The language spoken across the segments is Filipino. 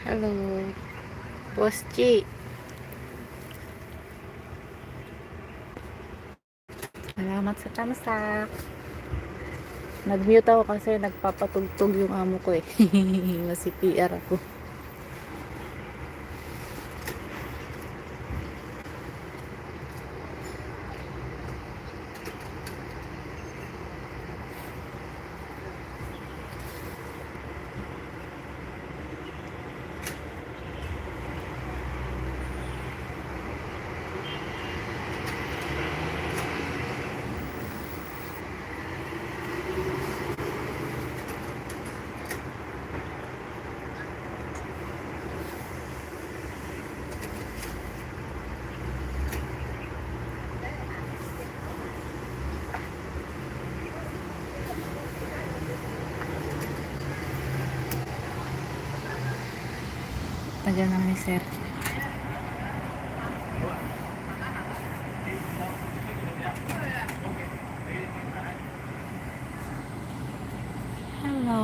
Hello, Boss G. Salamat sa tamsak. Nag-mute ako kasi nagpapatugtog yung amo ko eh. Masi-PR ako. Taga namin sir. Hello.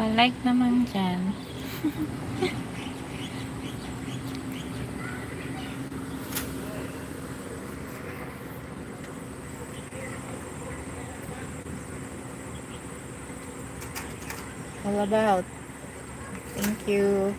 Pa-like naman dyan. All about. Thank you.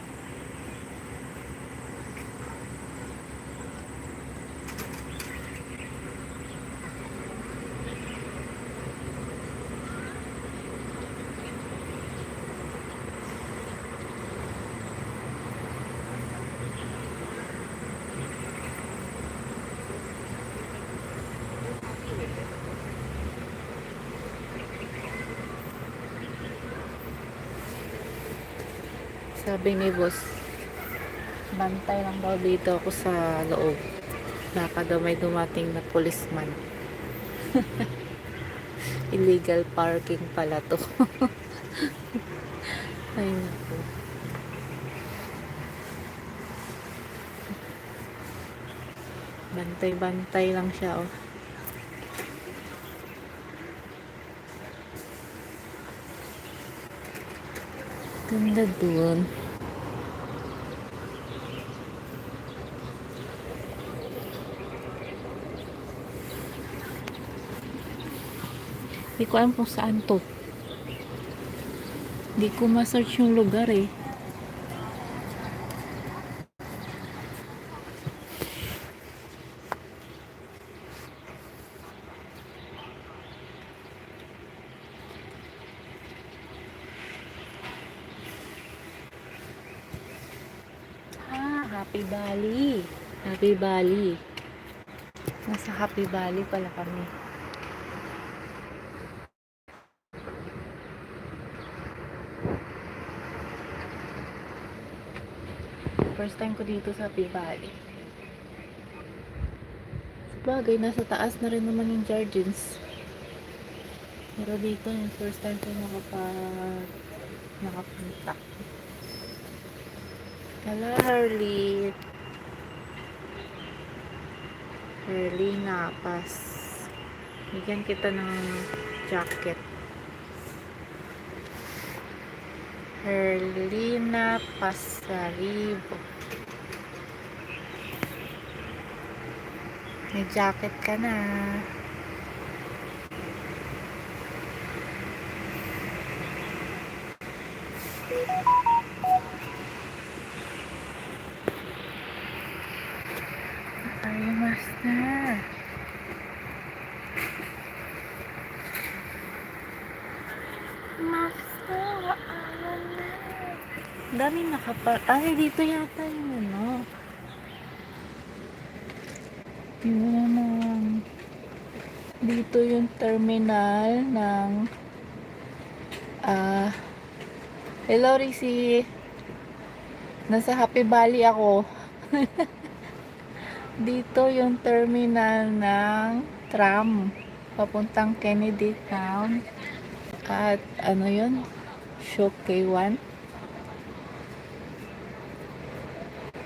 Sabi ni boss, bantay lang daw dito ako sa loob. Baka daw may dumating na policeman. Illegal parking pala to. Ay naku. Bantay-bantay lang siya oh. Ganda dun. Hindi ko alam kung saan to. Hindi ko ma-search yung lugar eh. Happy Valley. Happy Valley. Nasa Happy Valley pala kami. First time ko dito sa Happy Valley. Sabagay, nasa taas na rin naman yung Jardins. Pero dito yung first time ko nakapunta. Hello, Harley. Harley Napas. Bigyan kita ng jacket. Herlina Pasaribo. May jacket ka na. Ay, master. Master, alam na. Dami ay, dito yata yung ano. Yung dito yung terminal ng hello, Risi. Nasa Happy Valley ako. Dito yung terminal ng tram papuntang Kennedy Town. At ano yun? Show K1.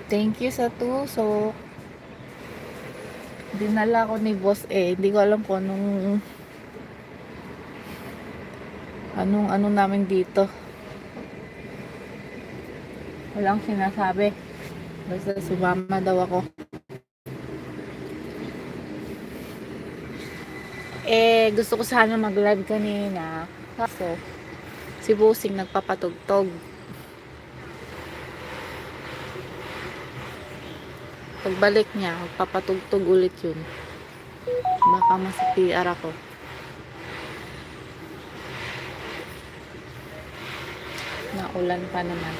Thank you sa tusok. Dinala ko ni boss eh. Hindi ko alam kung anong ano namin dito. Walang sinasabi. Basta sumama daw ako. Gusto ko sana mag-live kanina. Kaso, si Busing nagpapatugtog. Pagbalik niya, magpapatugtog ulit yun. Baka mas-PR ako. Naulan pa naman.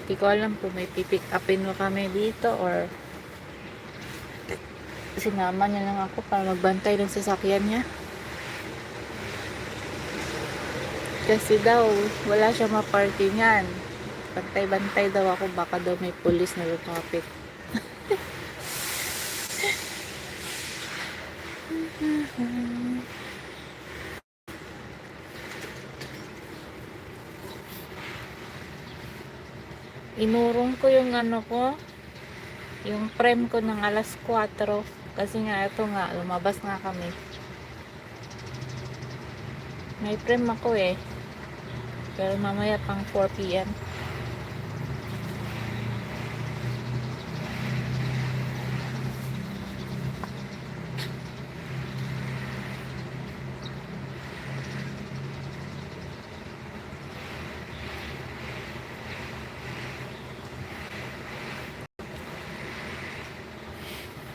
Hindi ko alam kung may pipick upin mo kami dito or sinama niya lang ako para magbantay ng sasakyan niya. Kasi daw, wala siya maparkingan. Bantay-bantay daw ako, baka daw may pulis na lumapit. Inurong ko yung ano ko, yung prem ko ng alas 4. Kasi nga, ito nga, lumabas nga kami. May prem ako eh. Pero mamaya pang 4 p.m.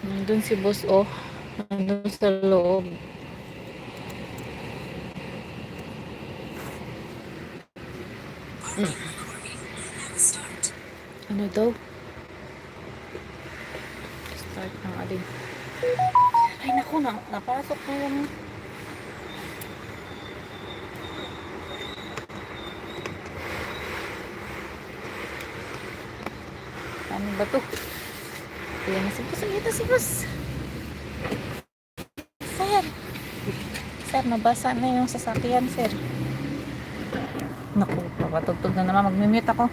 Nandun si boss oh. Nandun sa loob. Ano daw? Start ng alin. Ay naku, napasok na yung ano ba to? Ayan na si boss. Ayan na si boss. Sir. Sir, nabasa na yung sasakyan, sir. Naku, papatugtog na naman. Mag-mute ako.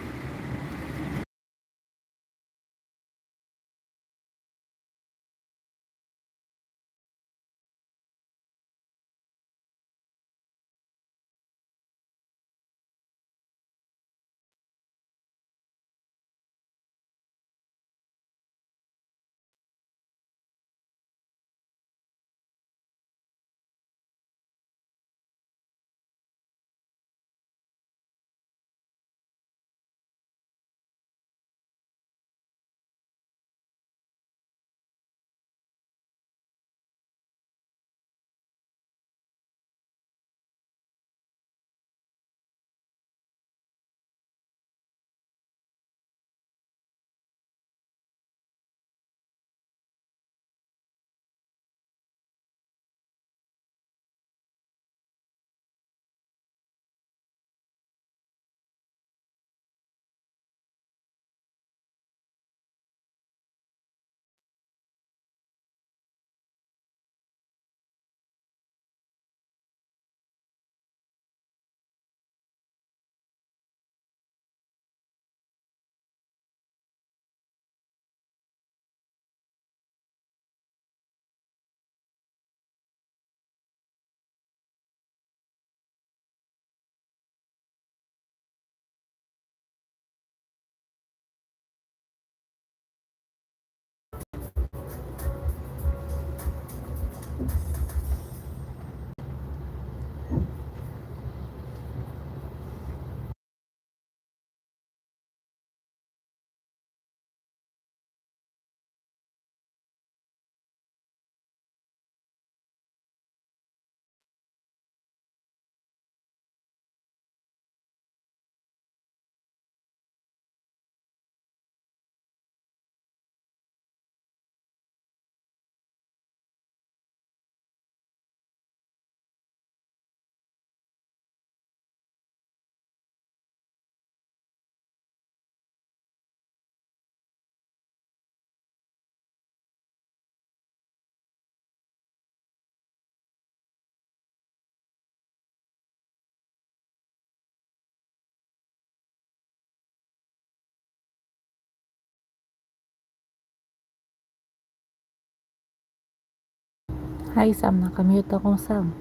Hi Sam, nakamute akong Sam.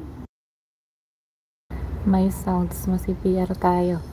May sounds mo si PR tayo.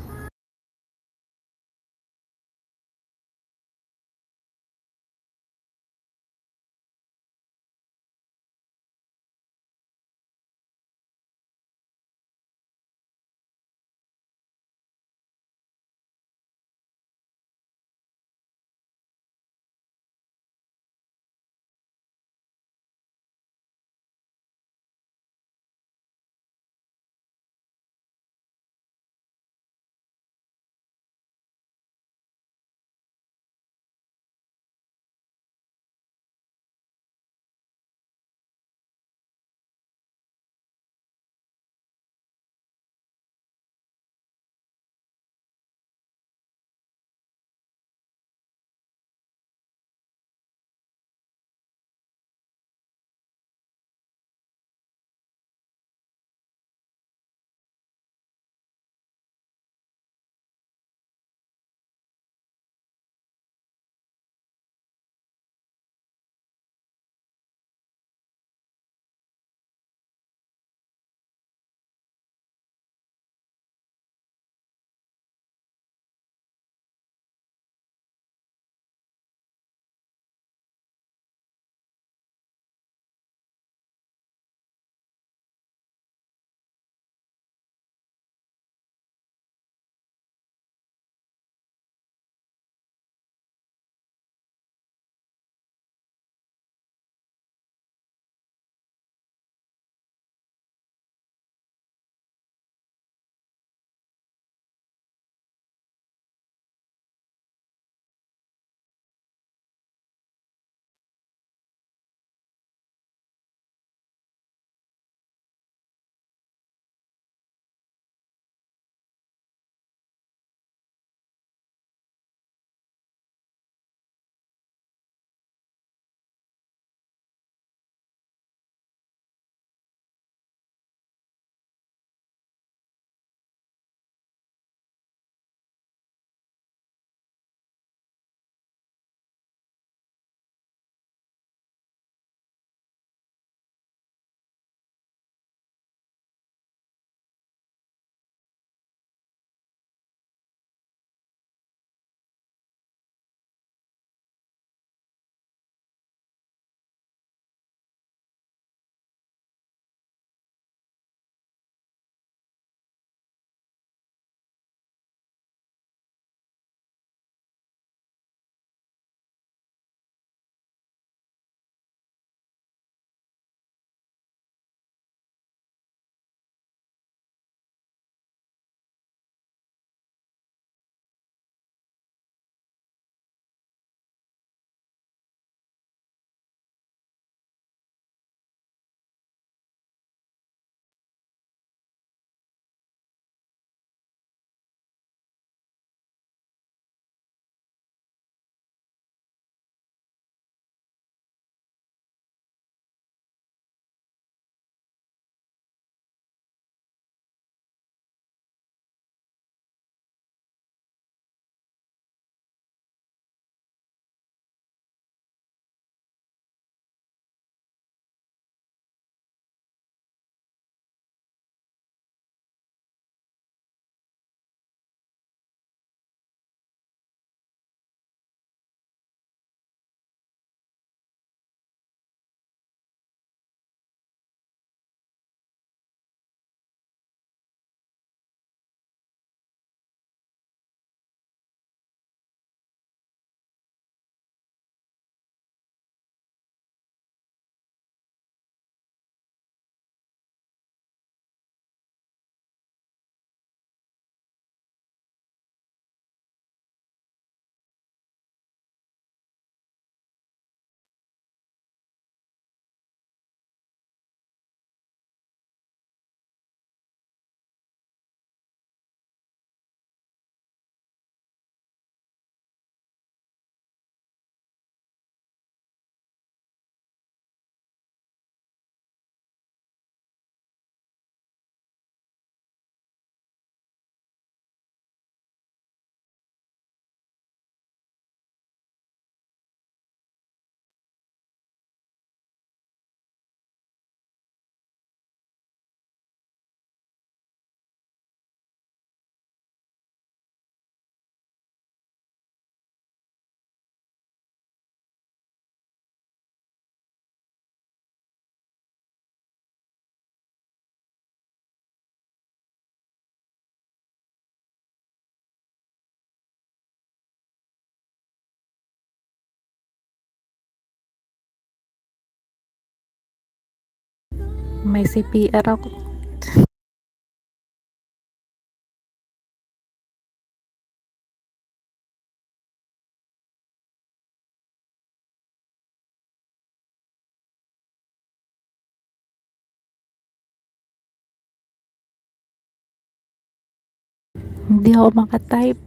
May CPR ako. Hindi ako makatype.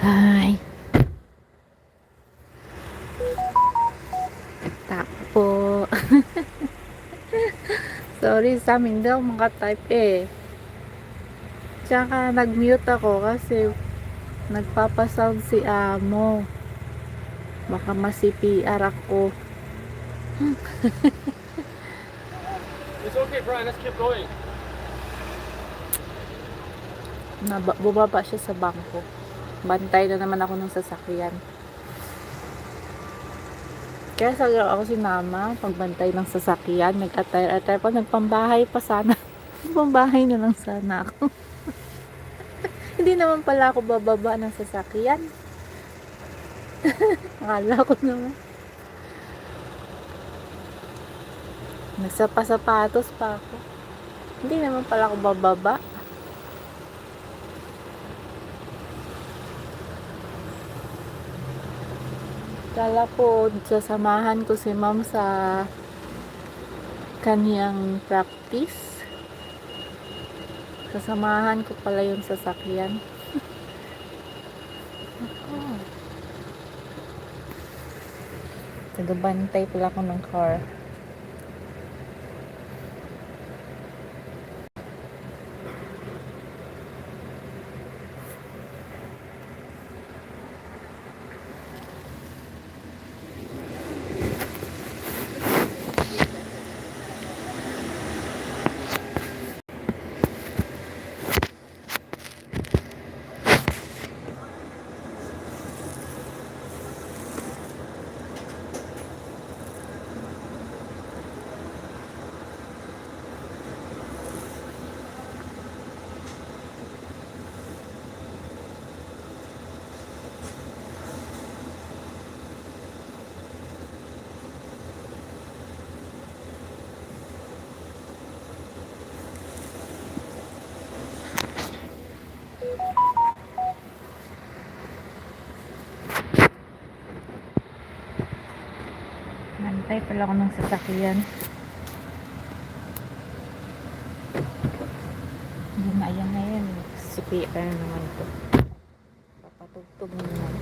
Hi. Tapo. Sorry, sa amin daw makatype eh. Tsaka nag-mute ako kasi nagpapasound si amo. Baka ma-CPR ako. It's okay, Brian. Let's keep going. Bumaba siya sa bangko. Bantay na naman ako ng sasakyan. Kaya sa ako si mama, pagbantay ng sasakyan, nag-attire-attire pa, nagpambahay pa sana. Pambahay na lang sana ako. Hindi naman pala ako bababa ng sasakyan. Akala ko naman. Nagsapasapatos pa ako. Hindi naman pala ako bababa. Kala po, sasamahan ko si ma'am sa kaniyang practice. Sasamahan ko pala yung sasakyan. Oh. Tagabantay pala ako ng car. Bantay pala ako ng sasakyan. Hindi na yan. CPR naman to. Papatugtog naman.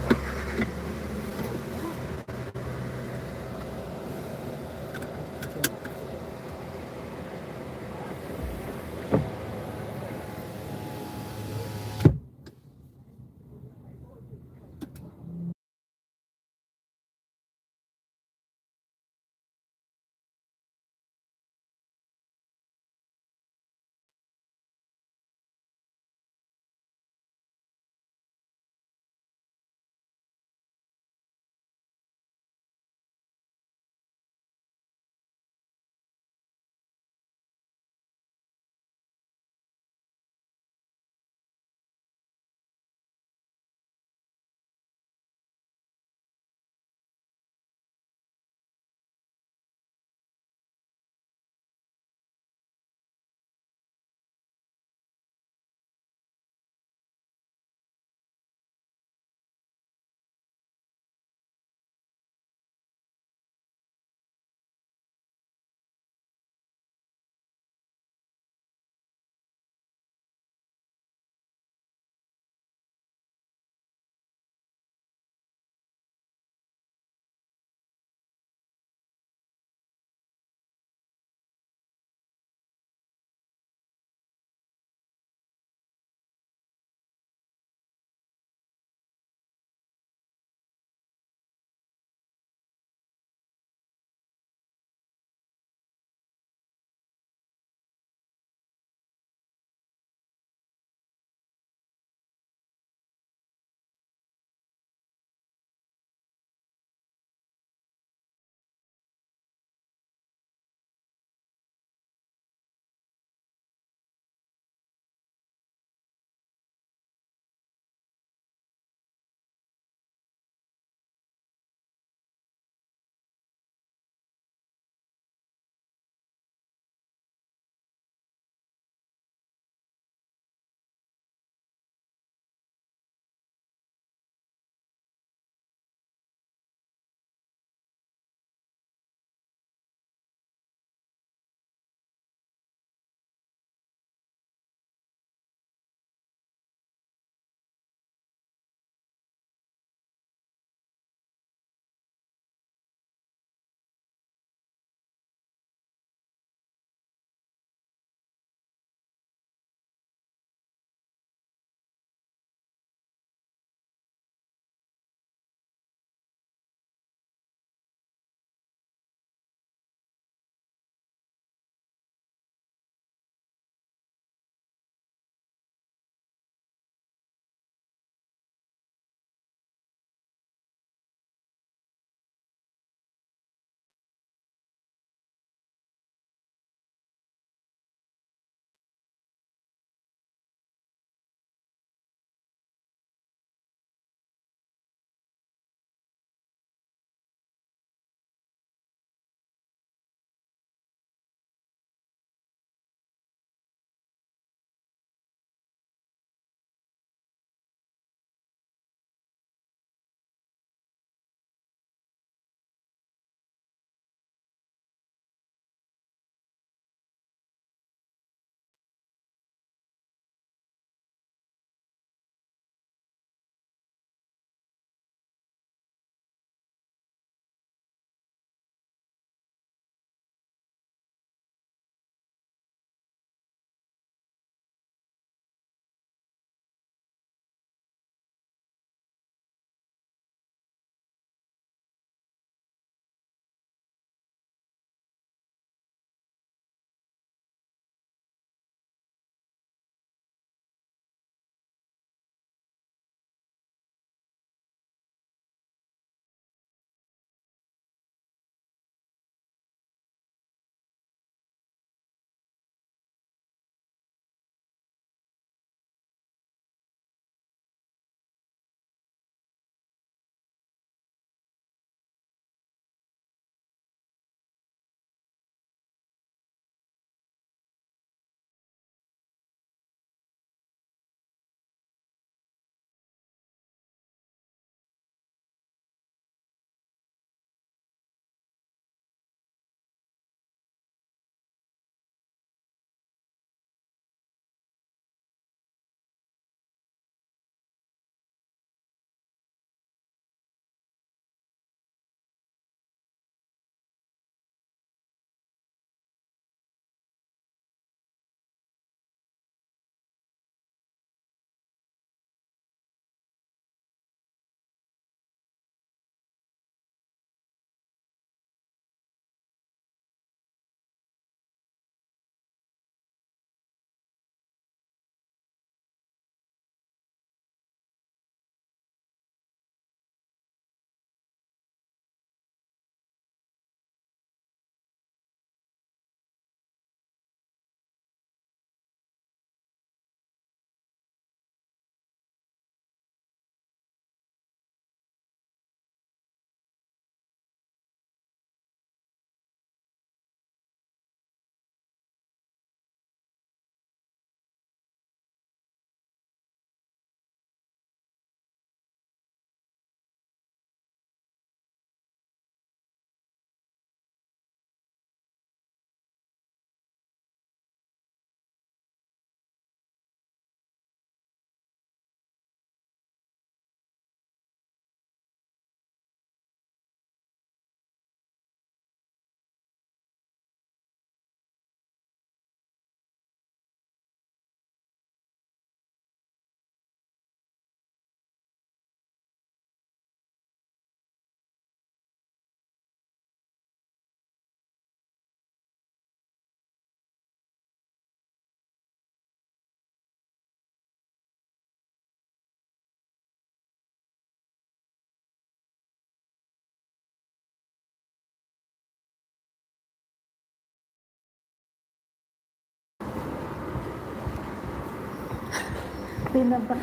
Binaba.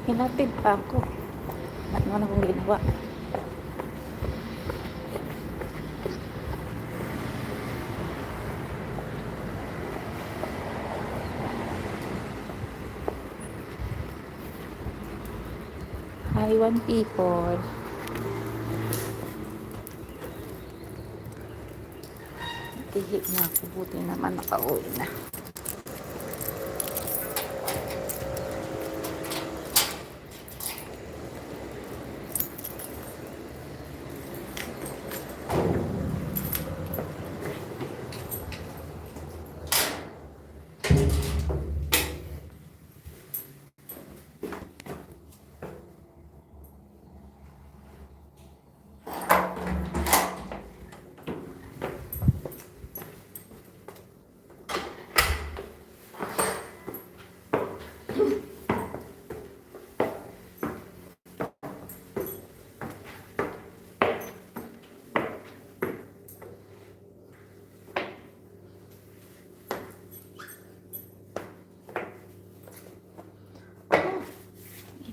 Hinatid pa ako. Ano naman akong ginawa? Hi, one people. Tihik na ako. Buti naman nakauwi na.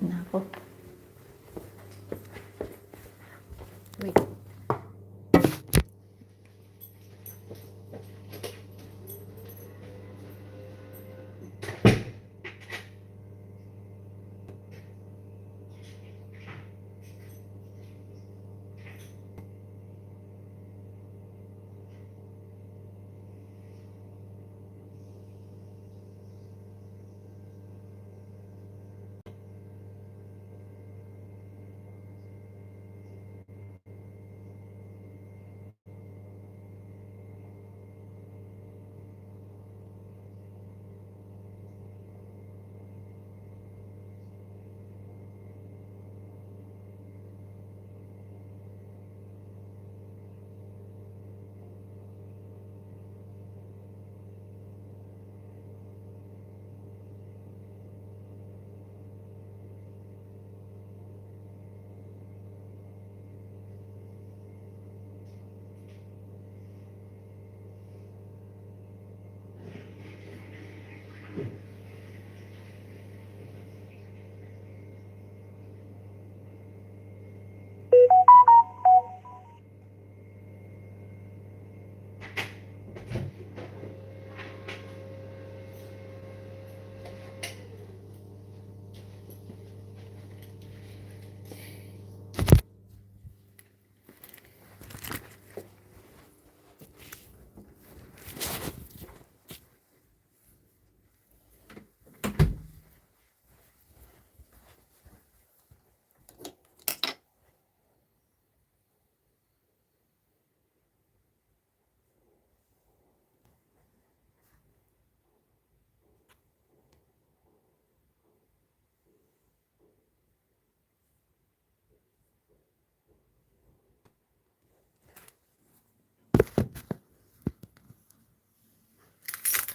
Ina ako. Wait.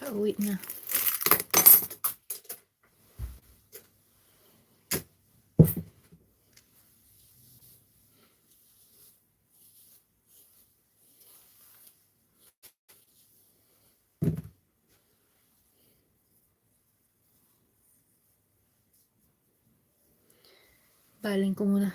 Kauwi na. Baling ko muna.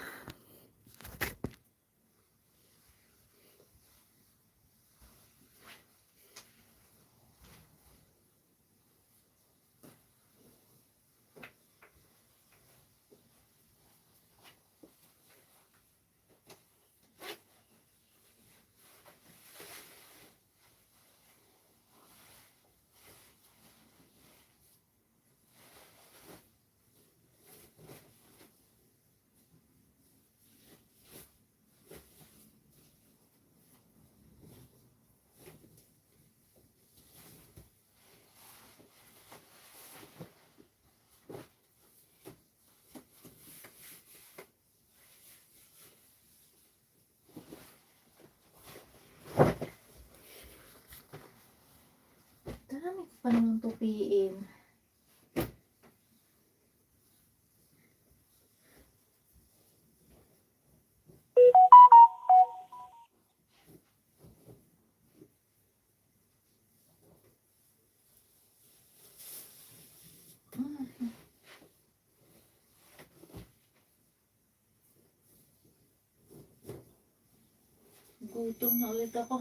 Dami pa naman tupiin. Nagutom na ulit ako.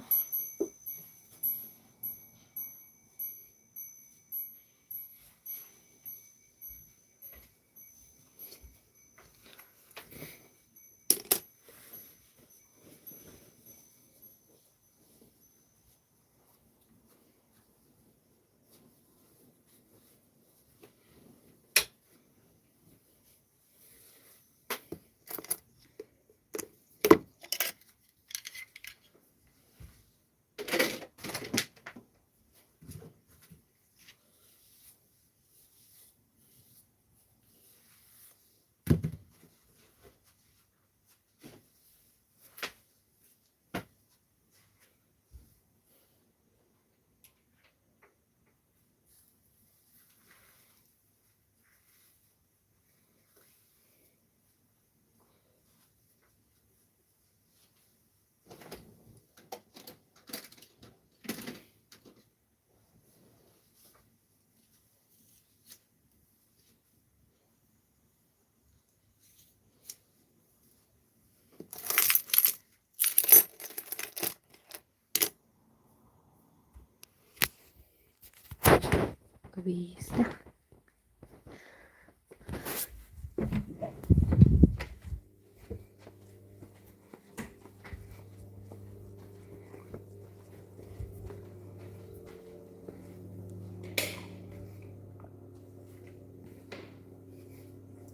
Kabihis na.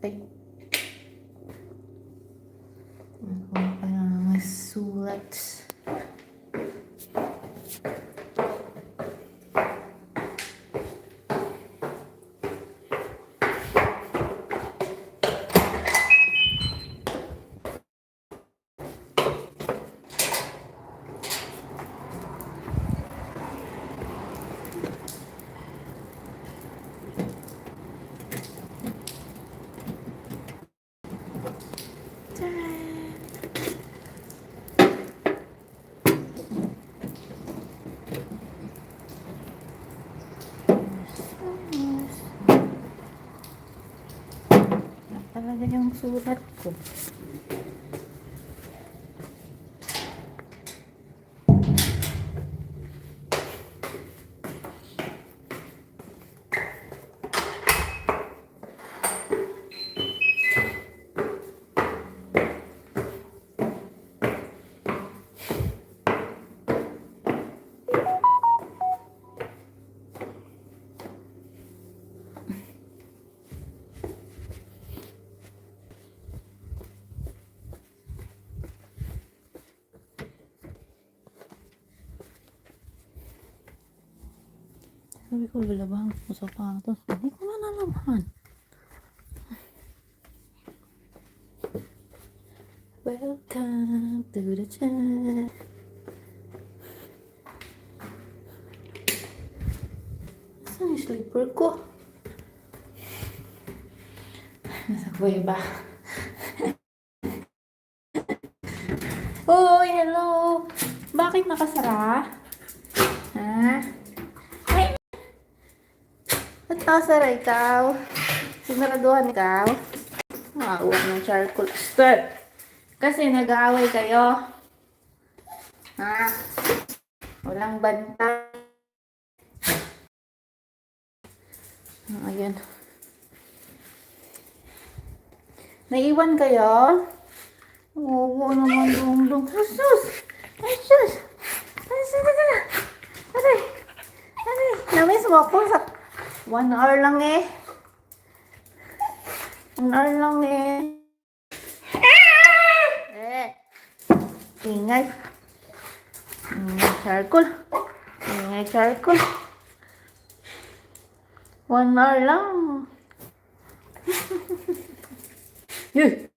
Ay. Ako pa na sulat. Talaga yung sulat ko. Sabi ko, lalabahan ko sa sapatos. Hindi ko na nalabahan. Welcome to the chat. Saan yung slipper ko? Nasa kuweba. Hoy, hello! Bakit nakasara? Ha? Ba't nakasara ikaw? Sinaraduhan ikaw? Uwag ng charcoal. Stop! Kasi nag-aaway kayo. Ha? Walang bantay. Ayan. Naiwan kayo? Oo naman, dong. Asus! Asus! Asus! Aray! Aray! Namiss mo ako sa 1 hour lang eh. 1 hour lang eh. Ingay. Charcoal. Ingay charcoal. 1 hour lang. Yun.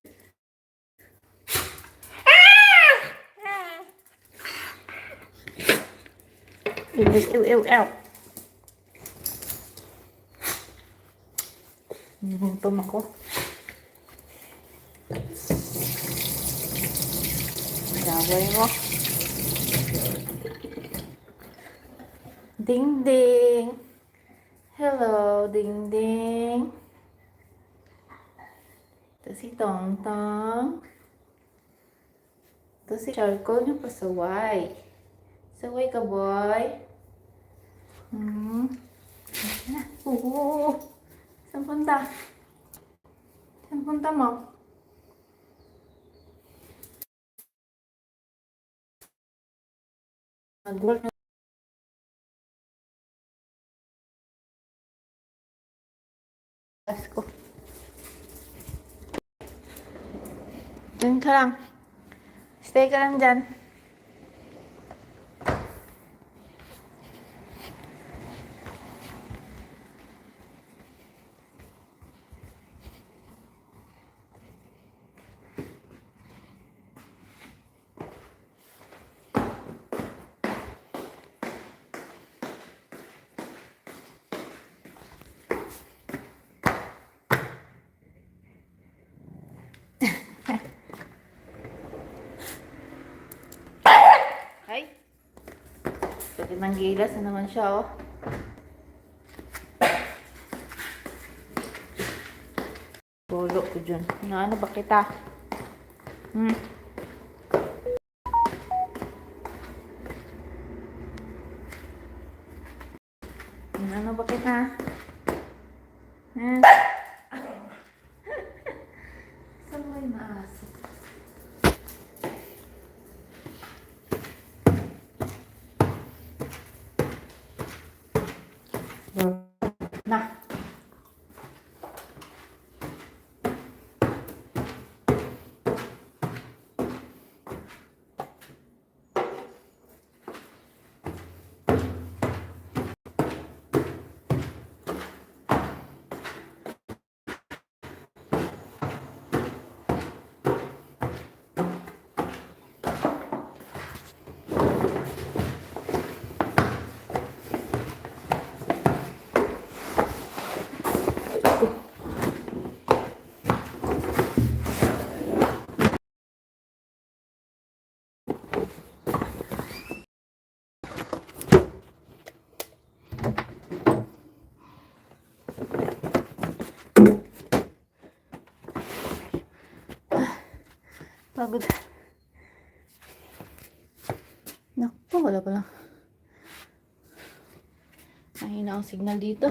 Ew. Nagutom ako. Gaway mo. Ding ding. Hello, ding ding. Ito si Tong Tong. Ito si charcoal yung pasaway. Saway ka, boy. Ayan na. Oo. Saan punta? Saan punta mo? Mag-work na. Ko. Diyan ka lang. Stay ka lang dyan. Ay. Pwede nang gilas na naman siya, oh. Bolo ko dyan. Ano ba kita? Ano ba kita? Saan mo yung maaso? Na. Pagod. Naku, wala pa lang. Mahina ang signal dito.